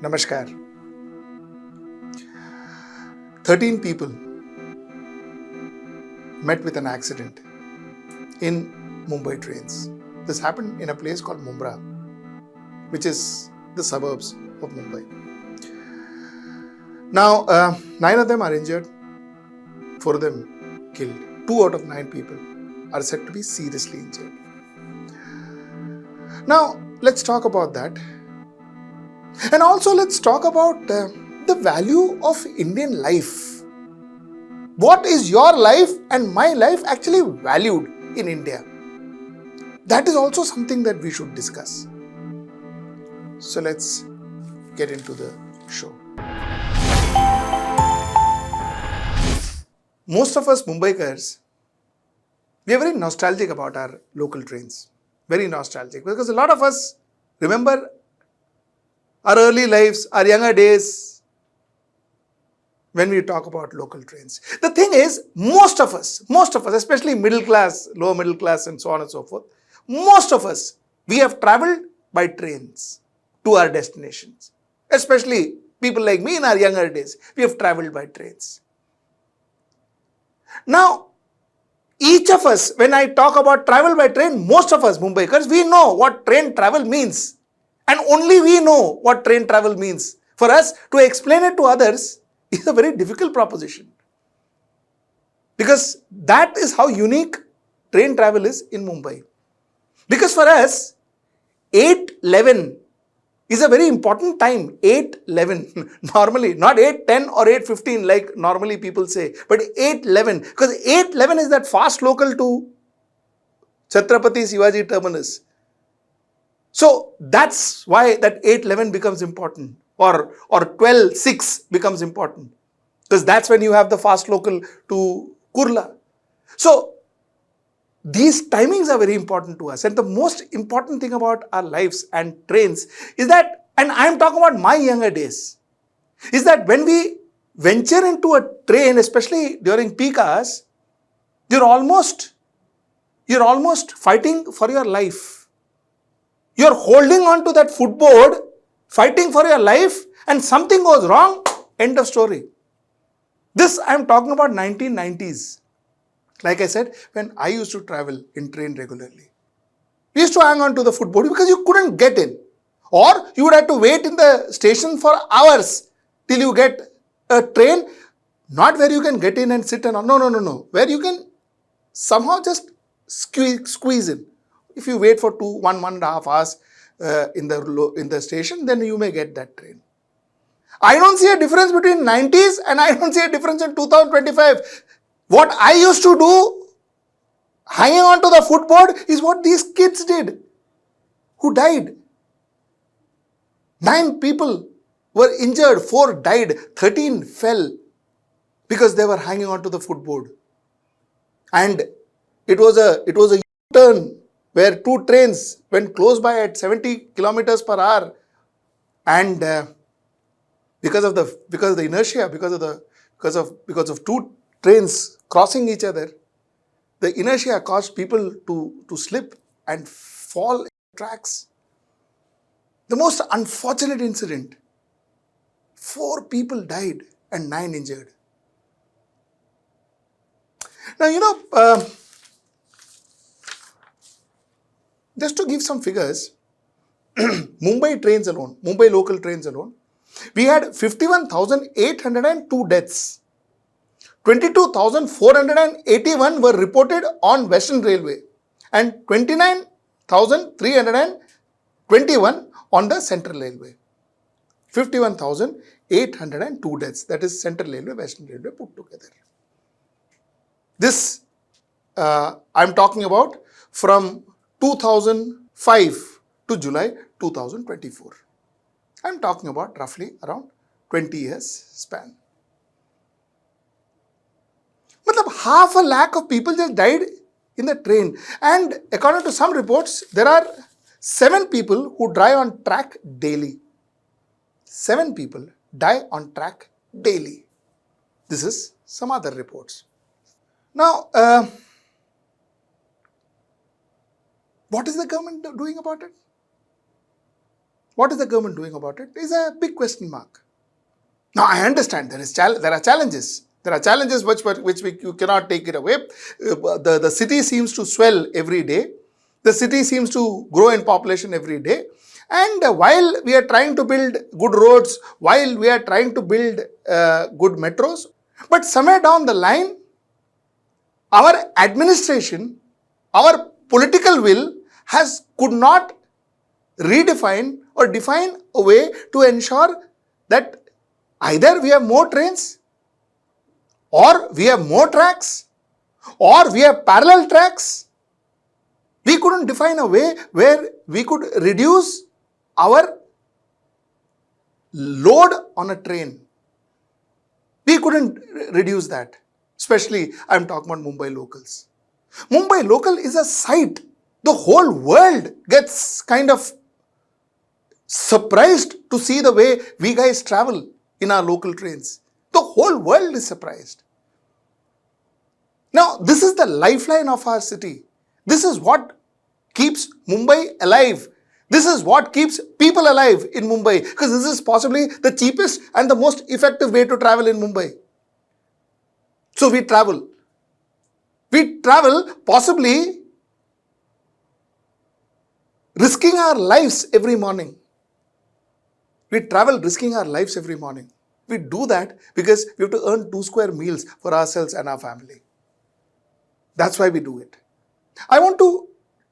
Namaskar. 13 people met with an accident in Mumbai trains. This happened in a place called Mumbai, which is the suburbs of Mumbai. Now, 9 of them are injured, 4 of them killed. 2 out of 9 people are said to be seriously injured. Now, let's talk about that. And also, let's talk about the value of Indian life. What is your life and my life actually valued in India? That is also something that we should discuss. So let's get into the show. Most of us Mumbaikars, we are very nostalgic about our local trains. Very nostalgic, because a lot of us remember our early lives, our younger days, when we talk about local trains. The thing is, most of us, especially middle class, lower middle class and so on and so forth, most of us, we have travelled by trains to our destinations. Especially people like me in our younger days, we have travelled by trains. Now, each of us, when I talk about travel by train, most of us Mumbaikars, we know what train travel means. And only we know what train travel means. For us to explain it to others is a very difficult proposition. Because that is how unique train travel is in Mumbai. Because for us, 8:11 is a very important time. 8:11 normally, not 8:10 or 8:15 like normally people say, but 8:11, because 8:11 is that fast local to Chhatrapati Shivaji terminus. So that's why that 8:11 becomes important, or 12:06 becomes important, because that's when you have the fast local to Kurla. So these timings are very important to us, and the most important thing about our lives and trains is that, and I'm talking about my younger days, is that when we venture into a train, especially during peak hours, you're almost fighting for your life. You're holding on to that footboard, fighting for your life, and something goes wrong, end of story. This I'm talking about 1990s. Like I said, when I used to travel in train regularly, we used to hang on to the footboard because you couldn't get in. Or you would have to wait in the station for hours till you get a train, not where you can get in and sit and on. No. Where you can somehow just squeeze in. If you wait for 1.5 hours in the station, then you may get that train. I don't see a difference between 90s and I don't see a difference in 2025. What I used to do, hanging on to the footboard, is what these kids did, who died. 9 people were injured, 4 died, 13 fell because they were hanging on to the footboard. And it was a U-turn where 2 trains went close by at 70 kilometers per hour, and because of the inertia, because of 2 trains crossing each other, the inertia caused people to slip and fall in tracks. The most unfortunate incident. 4 people died and 9 injured. Now, just to give some figures, Mumbai local trains alone, we had 51,802 deaths. 22,481 were reported on Western Railway and 29,321 on the Central Railway. 51,802 deaths, that is Central Railway, Western Railway put together. This I'm talking about from 2005 to July 2024. I'm talking about roughly around 20 years span. Matlab, 500,000 people just died in the train. And according to some reports, there are 7 people who die on track daily. 7 people die on track daily. This is some other reports. Now, what is the government doing about it? What is the government doing about it? Is a big question mark. Now, I understand there are challenges. There are challenges you cannot take it away. The city seems to swell every day. The city seems to grow in population every day. And while we are trying to build good roads, while we are trying to build good metros, but somewhere down the line, our administration, our political will could not redefine or define a way to ensure that either we have more trains, or we have more tracks, or we have parallel tracks. We couldn't define a way where we could reduce our load on a train. We couldn't reduce that. Especially, I'm talking about Mumbai locals. Mumbai local is a sight. The whole world gets kind of surprised to see the way we guys travel in our local trains. The whole world is surprised. Now, this is the lifeline of our city. This is what keeps Mumbai alive. This is what keeps people alive in Mumbai, because this is possibly the cheapest and the most effective way to travel in Mumbai. So we travel. We travel possibly risking our lives every morning. We travel risking our lives every morning. We do that because we have to earn 2 square meals for ourselves and our family. That's why we do it. I want to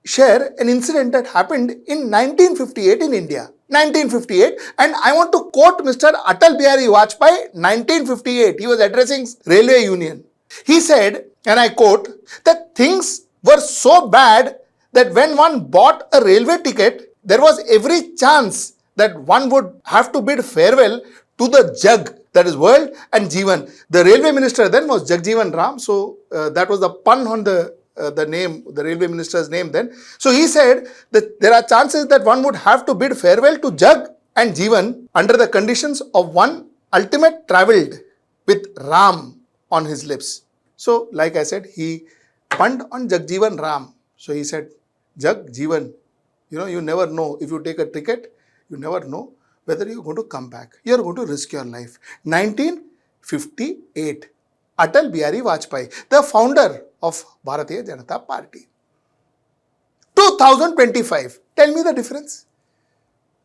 share an incident that happened in 1958 in India. 1958, and I want to quote Mr. Atal Bihari Vajpayee, 1958. He was addressing Railway Union. He said, and I quote, that things were so bad that when one bought a railway ticket, there was every chance that one would have to bid farewell to the Jug, that is world, and Jeevan. The railway minister then was Jagjeevan Ram, so that was the pun on the name, the railway minister's name then. So he said that there are chances that one would have to bid farewell to Jug and Jeevan under the conditions of one ultimate travelled with Ram on his lips. So like I said, he punned on Jagjeevan Ram. So he said, Jug, Jeevan, you never know. If you take a ticket, you never know whether you're going to come back. You're going to risk your life. 1958. Atal Bihari Vajpayee, the founder of Bharatiya Janata Party. 2025. Tell me the difference.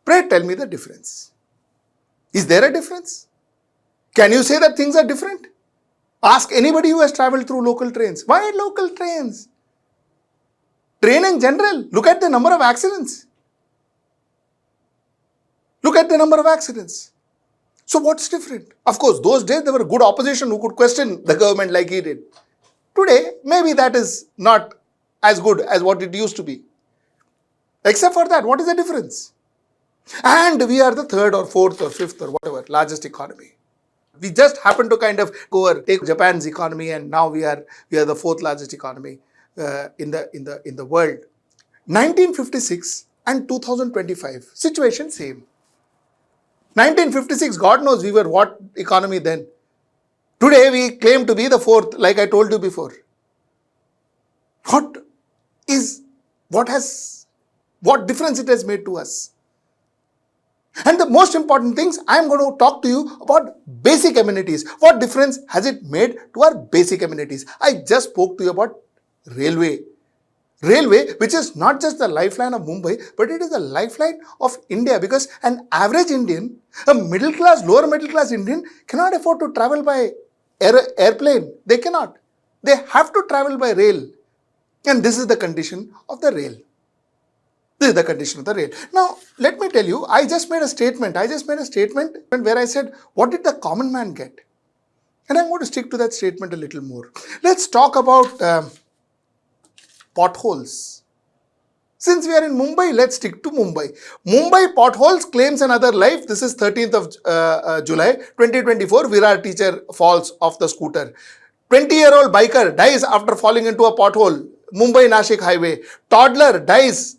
Pray tell me the difference. Is there a difference? Can you say that things are different? Ask anybody who has travelled through local trains. Why local trains? Train in general. Look at the number of accidents. Look at the number of accidents. So what's different? Of course, those days there were good opposition who could question the government like he did. Today, maybe that is not as good as what it used to be. Except for that, what is the difference? And we are the third or fourth or fifth or whatever largest economy. We just happen to kind of go or take Japan's economy, and now we are the fourth largest economy in the world. 1956 and 2025, situation same. 1956, God knows we were what economy then. Today we claim to be the fourth, like I told you before. What difference it has made to us? And the most important things, I am going to talk to you about basic amenities. What difference has it made to our basic amenities? I just spoke to you about railway. Railway, which is not just the lifeline of Mumbai, but it is the lifeline of India, because an average Indian, a middle class, lower middle class Indian cannot afford to travel by airplane. They cannot. They have to travel by rail. And this is the condition of the rail. This is the condition of the rail. Now, let me tell you, I just made a statement where I said, what did the common man get? And I'm going to stick to that statement a little more. Let's talk about potholes. Since we are in Mumbai, let's stick to Mumbai. Mumbai potholes claims another life. This is 13th of July 2024. Virar teacher falls off the scooter. 20-year-old biker dies after falling into a pothole. Mumbai-Nashik highway. Toddler dies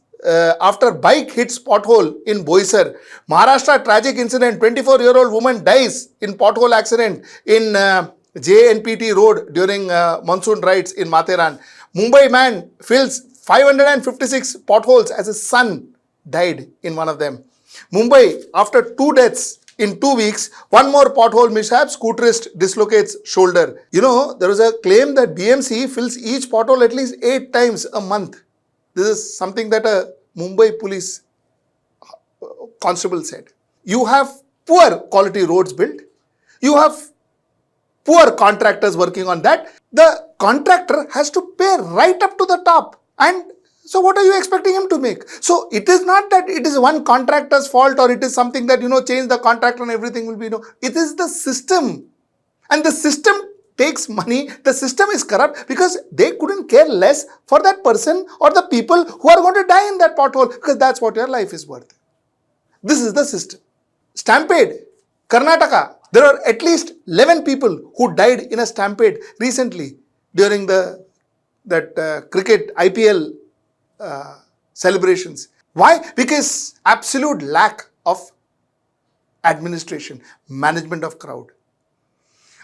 after bike hits pothole in Boisar. Maharashtra tragic incident. 24-year-old woman dies in pothole accident in JNPT road during monsoon rides in Matheran. Mumbai man fills 556 potholes as his son died in one of them. Mumbai, after 2 deaths in 2 weeks, one more pothole mishap, scooterist dislocates shoulder. There was a claim that BMC fills each pothole at least 8 times a month. This is something that a Mumbai police constable said. You have poor quality roads built. You have poor contractors working on that. The contractor has to pay right up to the top. And so what are you expecting him to make? So it is not that it is one contractor's fault or it is something that, change the contractor and everything will be, it is the system. And the system takes money. The system is corrupt because they couldn't care less for that person or the people who are going to die in that pothole, because that's what your life is worth. This is the system. Stampede, Karnataka. There are at least 11 people who died in a stampede recently during that cricket IPL celebrations. Why? Because absolute lack of administration, management of crowd.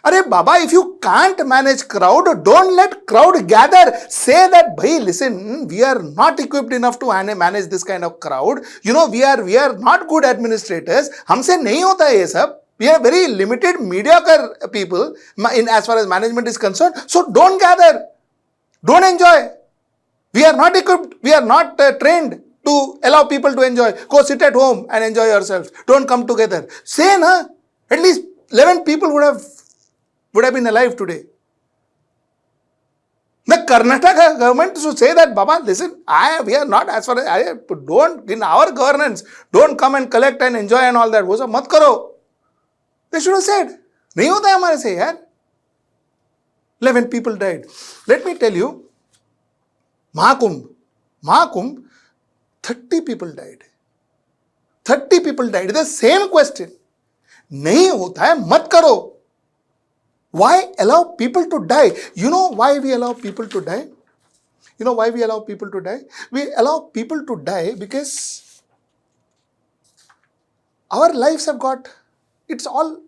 Arey Baba, if you can't manage crowd, don't let crowd gather. Say that, bhai, listen, we are not equipped enough to manage this kind of crowd. We are not good administrators. Humse nahi hota hai ye sab. We are very limited, mediocre people as far as management is concerned. So don't gather. Don't enjoy. We are not equipped. We are not trained to allow people to enjoy. Go sit at home and enjoy yourselves. Don't come together. Say, na, at least 11 people would have been alive today. The Karnataka government should say that, Baba, listen, we are not as far as, don't, in our governance, don't come and collect and enjoy and all that. Wo sab mat karo. They should have said, nahi hota hai hamare se yaar. 11 people died. Let me tell you, Mahakumbh, 30 people died. 30 people died. The same question. Nahi hota hai, mat karo. Why allow people to die? You know why we allow people to die? You know why we allow people to die? We allow people to die because our lives have got, it's all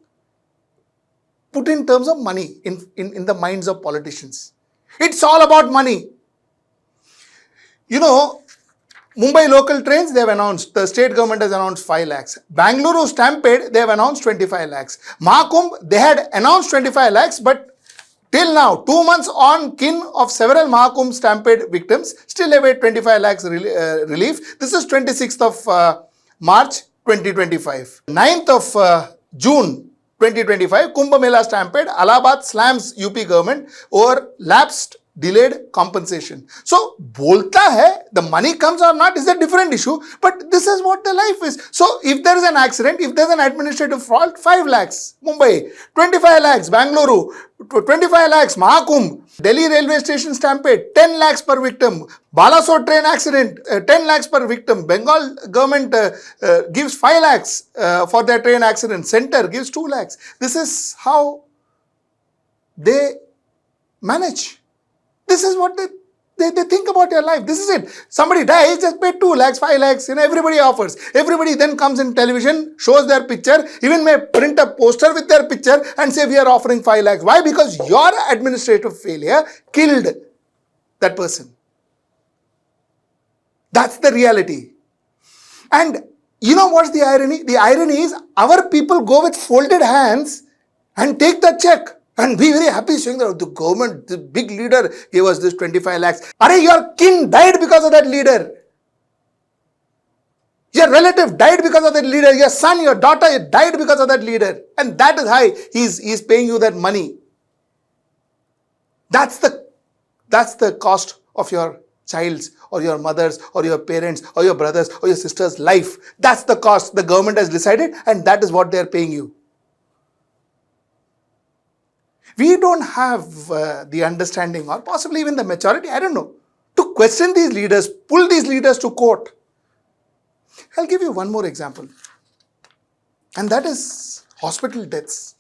put in terms of money in the minds of politicians. It's all about money. Mumbai local trains, they have announced, the state government has announced 5 lakhs. Bangalore stampede, they have announced 25 lakhs. Mahakumbh, they had announced 25 lakhs, but till now, 2 months on, kin of several Mahakumbh stampede victims still await 25 lakhs relief. This is 26th of March 2025. 9th of June 2025, Kumbh Mela stampede, Allahabad slams UP government over lapsed delayed compensation. So, bolta hai, the money comes or not is a different issue, but this is what the life is. So, if there is an accident, if there is an administrative fault, 5 lakhs, Mumbai, 25 lakhs, Bangalore, 25 lakhs, Mahakumbh, Delhi railway station stampede, 10 lakhs per victim, Balasore train accident, 10 lakhs per victim, Bengal government gives 5 lakhs for their train accident, center gives 2 lakhs. This is how they manage. This is what they think about your life. This is it. Somebody dies, just pay 2 lakhs, 5 lakhs, everybody offers. Everybody then comes in television, shows their picture, even may print a poster with their picture and say we are offering 5 lakhs. Why? Because your administrative failure killed that person. That's the reality. And you know what's the irony? The irony is our people go with folded hands and take the check. And be very happy saying that the government, the big leader gave us this 25 lakhs. Arey, your kin died because of that leader. Your relative died because of that leader. Your son, your daughter died because of that leader. And that is why he's paying you that money. That's the cost of your child's or your mother's or your parents or your brother's or your sister's life. That's the cost the government has decided, and that is what they are paying you. We don't have the understanding or possibly even the maturity, I don't know, to question these leaders, pull these leaders to court. I'll give you one more example. And that is hospital deaths.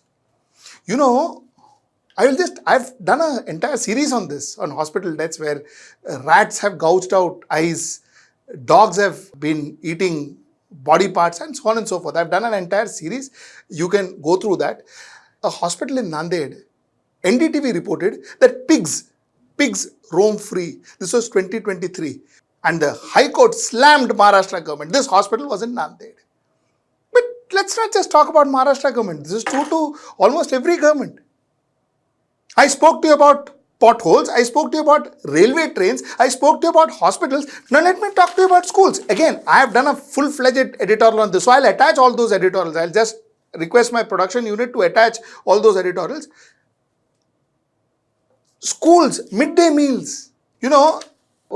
I've done an entire series on this, on hospital deaths, where rats have gouged out eyes, dogs have been eating body parts, and so on and so forth. I've done an entire series. You can go through that. A hospital in Nanded, NDTV reported that pigs roam free. This was 2023. And the High Court slammed Maharashtra government. This hospital was in Nanded. let's not just talk about Maharashtra government. This is true to almost every government. I spoke to you about potholes. I spoke to you about railway trains. I spoke to you about hospitals. Now let me talk to you about schools. Again, I have done a full-fledged editorial on this. So I'll attach all those editorials. I'll just request my production unit to attach all those editorials. Schools, midday meals. You know,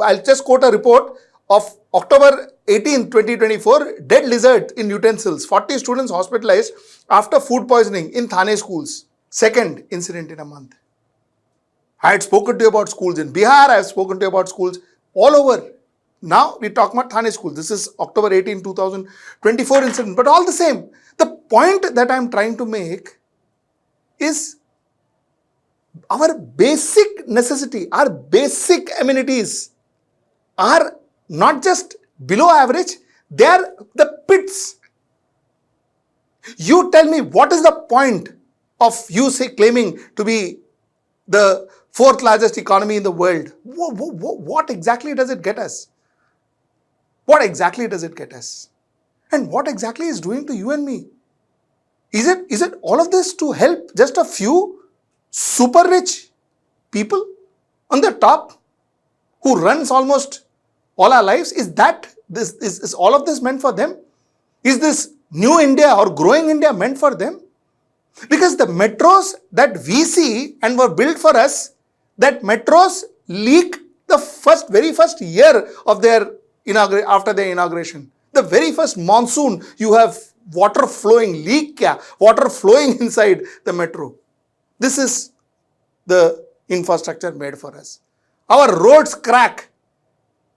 I'll just quote a report of October 18, 2024, dead lizard in utensils. 40 students hospitalized after food poisoning in Thane schools. Second incident in a month. I had spoken to you about schools in Bihar. I have spoken to you about schools all over. Now we talk about Thane school. This is October 18, 2024 incident. But all the same, the point that I am trying to make is our basic necessity, our basic amenities are not just below average, they are the pits. You tell me, what is the point of you claiming to be the fourth largest economy in the world? What exactly does it get us? What exactly does it get us? And what exactly is doing to you and me? Is it all of this to help just a few super rich people on the top who runs almost all our lives? Is all of this meant for them? Is this new India or growing India meant for them? Because the metros that we see and were built for us, that metros leak the very first year of their after their inauguration. The very first monsoon, you have water flowing, water flowing inside the metro. This is the infrastructure made for us. Our roads crack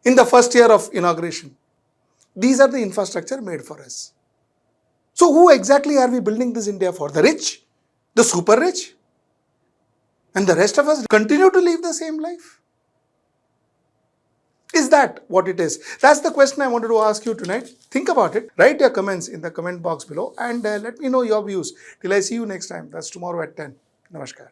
in the first year of inauguration. These are the infrastructure made for us. So who exactly are we building this India for? The rich? The super rich? And the rest of us continue to live the same life? Is that what it is? That's the question I wanted to ask you tonight. Think about it. Write your comments in the comment box below and let me know your views. Till I see you next time. That's tomorrow at 10. Namaskar.